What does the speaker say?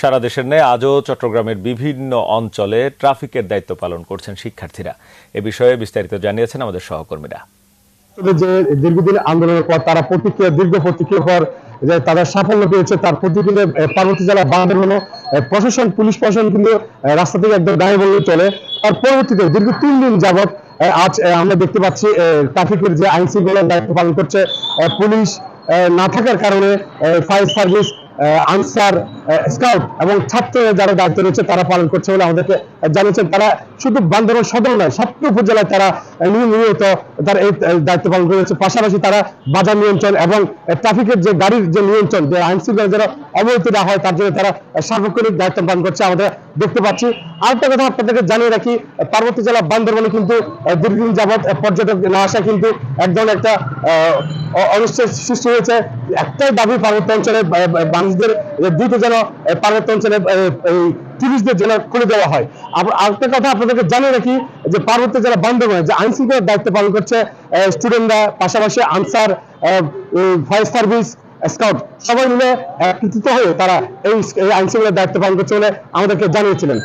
সারা দেশের ন্যায় আজও চট্টগ্রামের বিভিন্ন অঞ্চলে ট্রাফিকের দায়িত্ব পালন করছেন শিক্ষার্থীরা। এ বিষয়ে বিস্তারিত জানিয়েছেন আমাদের সহকর্মীরা। যে দীর্ঘদিন আন্দোলনের পর তারা দীর্ঘ প্রতীক্ষার পর যে তারা সাফল্য পেয়েছে, তার প্রতিদিনে পার্বতী জেলা বান্দরবান প্রশাসন, পুলিশ প্রশাসন কিন্তু রাস্তা থেকে একদম গায়ে বলে চলে। তার পরবর্তীতে দীর্ঘ 3 দিন যাবৎ আজ আমরা দেখতে পাচ্ছি ট্রাফিকের যে আইন শৃঙ্খলার দায়িত্ব পালন করছে পুলিশ না থাকার কারণে ফায়ার সার্ভিস, আনসার, স্কাউট এবং ছাত্ররা যারা দায়িত্ব রয়েছে তারা পালন করছে বলে আমাদেরকে জানিয়েছেন। তারা শুধু বান্দরবান সদর নয়, সবটি উপজেলায় তারা নিয়মিত তারা এই দায়িত্ব পালন করেছে। পাশাপাশি তারা বাজার নিয়ন্ত্রণ এবং ট্রাফিকের যে গাড়ির যে নিয়ন্ত্রণ, যে আইন শৃঙ্খলা যারা অবহিত না হয় তার জন্য তারা সার্বক্ষণিক দায়িত্ব পালন করছে আমাদের দেখতে পাচ্ছি। আরেকটা কথা আপনাদেরকে জানিয়ে রাখি, পার্বতী জেলা বান্দরবানে কিন্তু দীর্ঘদিন যাবৎ পর্যটক না আসা কিন্তু একদম একটা অনিশ্চয় সৃষ্টি হয়েছে। একটাই দাবি পার্বত্য অঞ্চলে মানুষদের দ্রুত যেন পার্বত্য অঞ্চলে টুরিস্টদের জন্য খুলে দেওয়া হয়। আরেকটা কথা আপনাদেরকে জানিয়ে রাখি যে পার্বত্য জেলা বান্দরবানে যে আইন শৃঙ্খলার দায়িত্ব পালন করছে স্টুডেন্টরা, পাশাপাশি আনসার, ফায়ার সার্ভিস, স্কাউট সবাই মিলে একত্রিত হয়ে তারা এই আইন শৃঙ্খলার দায়িত্ব পালন করছে বলে আমাদেরকে জানিয়েছিলেন।